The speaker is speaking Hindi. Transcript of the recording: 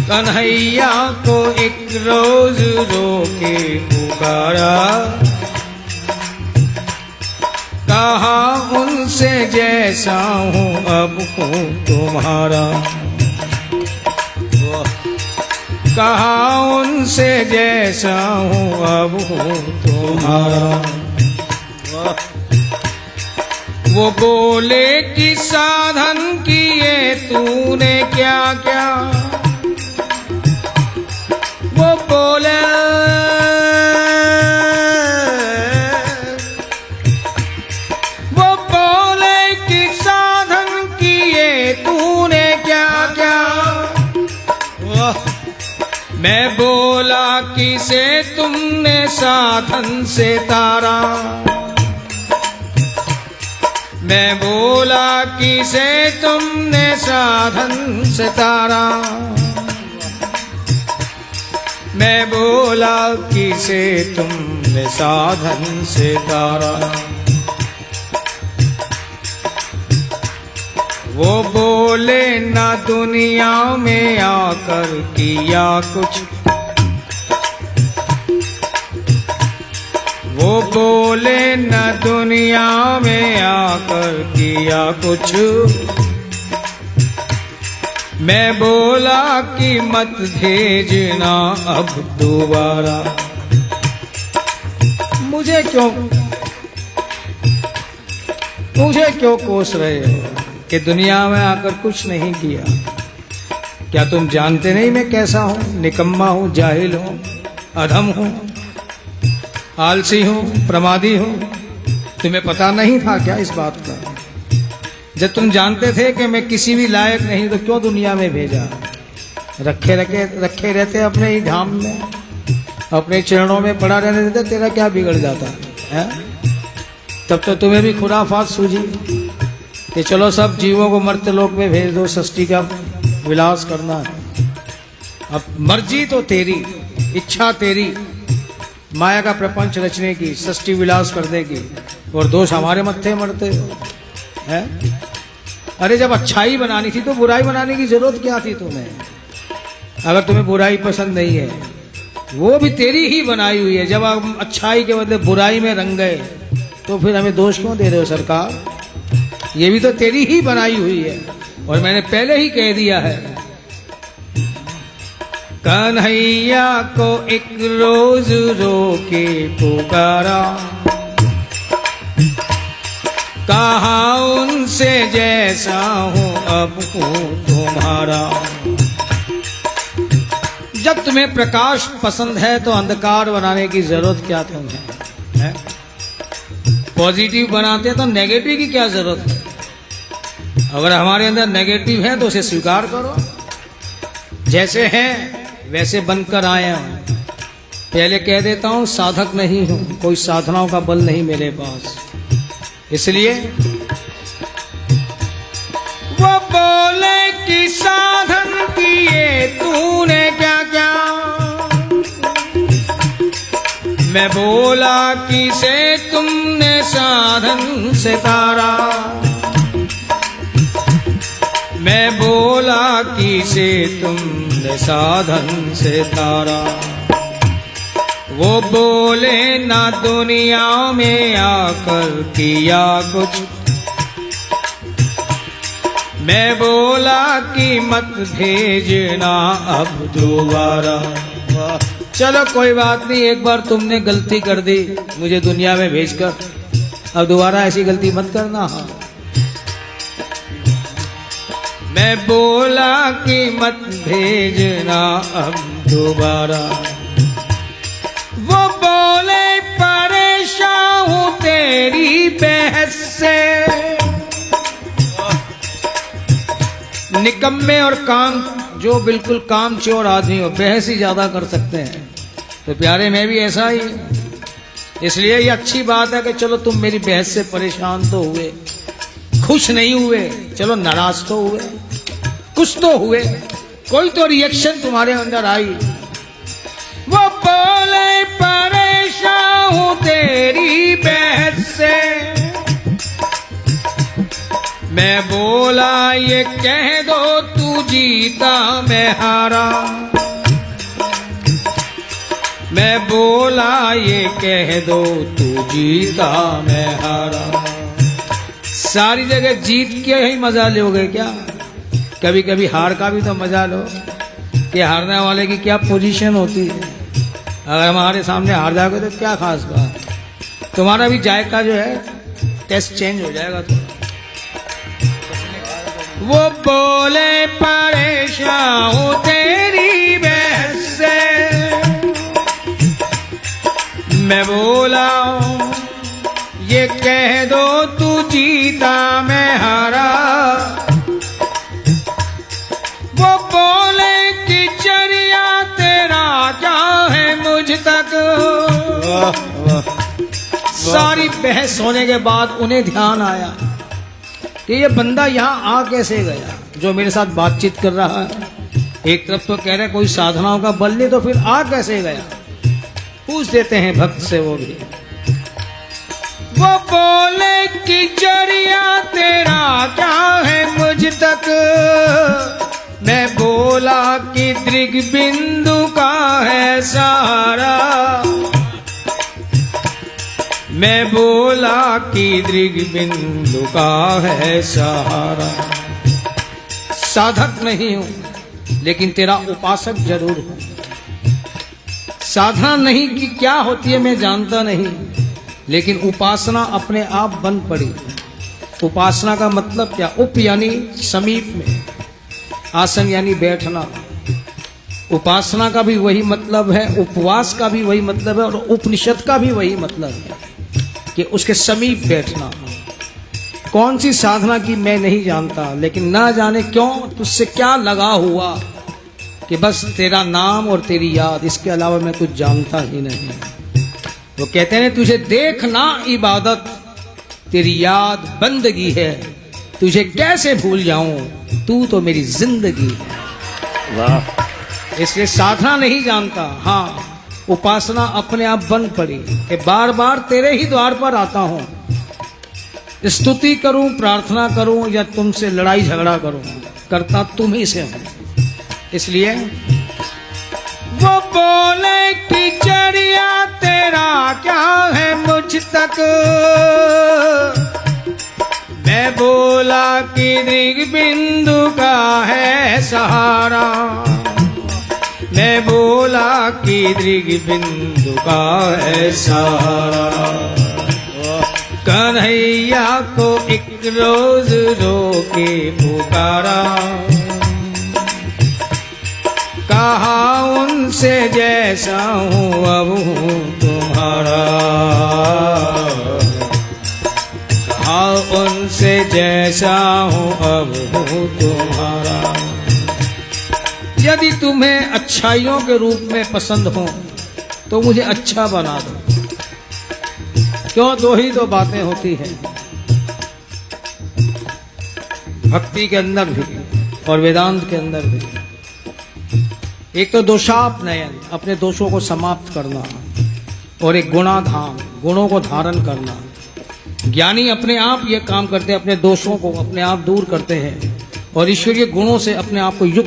कन्हैया को एक रोज रोके पुकारा, कहा उनसे जैसा हूँ अब हूँ तुम्हारा, कहा उनसे जैसा हूँ अब हूँ तुम्हारा। वो बोले कि साधन किए तूने क्या क्या, वो बोले कि साधन किए तूने क्या क्या। मैं बोला किसे तुमने साधन से तारा, मैं बोला किसे तुमने साधन से तारा, मैं बोला किसे तुमने साधन से तारा। वो बोले ना दुनिया में आकर किया कुछ, वो बोले न दुनिया में आकर किया कुछ। मैं बोला कि मत भेजना अब दोबारा। मुझे क्यों कोस रहे हो कि दुनिया में आकर कुछ नहीं किया। क्या तुम जानते नहीं मैं कैसा हूं? निकम्मा हूं, जाहिल हूं, अधम हूं, आलसी हूं, प्रमादी हूं। तुम्हें पता नहीं था क्या इस बात का? जब तुम जानते थे कि मैं किसी भी लायक नहीं तो क्यों दुनिया में भेजा? रखे रहते अपने ही धाम में, अपने चरणों में पड़ा रहने देते, तेरा क्या बिगड़ जाता है? तब तो तुम्हें भी खुराफात सूझी कि चलो सब जीवों को मर्त्य लोक में भेज दो, सृष्टि का विलास करना है। अब मर्जी तो तेरी, इच्छा तेरी, माया का प्रपंच रचने की, सृष्टि विलास कर देगी, और दोष हमारे मत्थे मरते हो है? अरे जब अच्छाई बनानी थी तो बुराई बनाने की जरूरत क्या थी तुम्हें? अगर तुम्हें बुराई पसंद नहीं है, वो भी तेरी ही बनाई हुई है। जब हम अच्छाई के बदले बुराई में रंग गए तो फिर हमें दोष क्यों दे रहे हो सरकार? ये भी तो तेरी ही बनाई हुई है, और मैंने पहले ही कह दिया है। कन्हैया को एक रोज रोके पुकारा, कहा उनसे जैसा हूँ अब हूँ तुम्हारा। जब तुम्हें प्रकाश पसंद है तो अंधकार बनाने की जरूरत क्या तुम्हें है? पॉजिटिव बनाते हैं तो नेगेटिव की क्या जरूरत है? अगर हमारे अंदर नेगेटिव है तो उसे स्वीकार करो, जैसे हैं वैसे बनकर आए हूं। पहले कह देता हूं साधक नहीं हूं, कोई साधनाओं का बल नहीं मेरे पास। इसलिए वो बोले कि साधन किए तूने क्या क्या, मैं बोला किसे तुमने साधन से तारा, मैं बोला किसे तुमने साधन से तारा। वो बोले ना दुनिया में आकर किया कुछ, मैं बोला कि मत भेजना अब दोबारा। चलो कोई बात नहीं, एक बार तुमने गलती कर दी मुझे दुनिया में भेजकर, अब दोबारा ऐसी गलती मत करना। मैं बोला कि मत भेजना अब दोबारा। वो बोले परेशान हूं तेरी बहस से, निकम्मे और काम जो बिल्कुल काम चोर आदमी हो, बहस ही ज्यादा कर सकते हैं। तो प्यारे मैं भी ऐसा ही, इसलिए ये अच्छी बात है कि चलो तुम मेरी बहस से परेशान तो हुए, खुश नहीं हुए, चलो नाराज तो हुए, कुछ तो हुए, कोई तो रिएक्शन तुम्हारे अंदर आई। वो बोले परेशान हूं तेरी बहस से, मैं बोला ये कह दो तू जीता मैं हारा, मैं बोला ये कह दो तू जीता मैं हारा। सारी जगह जीत के ही मजा लोगे क्या? कभी कभी हार का भी तो मजा लो कि हारने वाले की क्या पोजीशन होती है। अगर हमारे सामने हार जाओगे तो क्या खास बात, तुम्हारा भी जायका जो है टेस्ट चेंज हो जाएगा। तो वो बोले परेशान हूं तेरी बहस से, मैं बोला ये कह दो तू जीता मैं हारा। वो बोले कि चरिया तेरा क्या है मुझ तक। सारी बहस होने के बाद उन्हें ध्यान आया कि ये बंदा यहाँ आ कैसे गया जो मेरे साथ बातचीत कर रहा है। एक तरफ तो कह रहे कोई साधनाओं का बल नहीं, तो फिर आ कैसे गया? पूछ देते हैं भक्त से वो भी। वो बोले कि जरिया तेरा क्या है मुझ तक, मैं बोला कि दृग बिंदु का है सहारा, मैं बोला कि दृग बिंदु का है सहारा। साधक नहीं हूं लेकिन तेरा उपासक जरूर हूं। साधना नहीं कि क्या होती है मैं जानता नहीं, लेकिन उपासना अपने आप बन पड़ी। उपासना का मतलब क्या? उप यानी समीप में, आसन यानी बैठना। उपासना का भी वही मतलब है, उपवास का भी वही मतलब है, और उपनिषद का भी वही मतलब है कि उसके समीप बैठना। कौन सी साधना की मैं नहीं जानता, लेकिन ना जाने क्यों तुझसे क्या लगा हुआ कि बस तेरा नाम और तेरी याद, इसके अलावा मैं कुछ जानता ही नहीं। वो कहते हैं तुझे देखना इबादत, तेरी याद बंदगी है, तुझे कैसे भूल जाऊं, तू तो मेरी जिंदगी है। वाह। इसलिए साधना नहीं जानता, हाँ उपासना अपने आप बन पड़ी कि बार बार तेरे ही द्वार पर आता हूं, स्तुति करूं, प्रार्थना करूं या तुमसे लड़ाई झगड़ा करूं, करता तुम ही से हूं। इसलिए वो बोले कि चरिया तेरा क्या है मुझ तक, मैं बोला कि दृग बिंदु का है सहारा, मैं बोला कि दृग बिंदु का है सहारा। कन्हैया को एक रोज रोके पुकारा, कहा उनसे जैसा हूँ अब हूँ तुम्हारा, कहा उनसे जैसा हूँ अब हूँ तुम्हारा। यदि तुम्हें अच्छाइयों के रूप में पसंद हो तो मुझे अच्छा बना दो। क्यों? दो ही तो बातें होती हैं भक्ति के अंदर भी और वेदांत के अंदर भी। एक तो दोषापनयन, अपने दोषों को समाप्त करना, और एक गुणाधाम, गुणों को धारण करना। ज्ञानी अपने आप ये काम करते हैं, अपने दोषों को अपने आप दूर करते हैं और ईश्वरीय गुणों से अपने आप को युक्त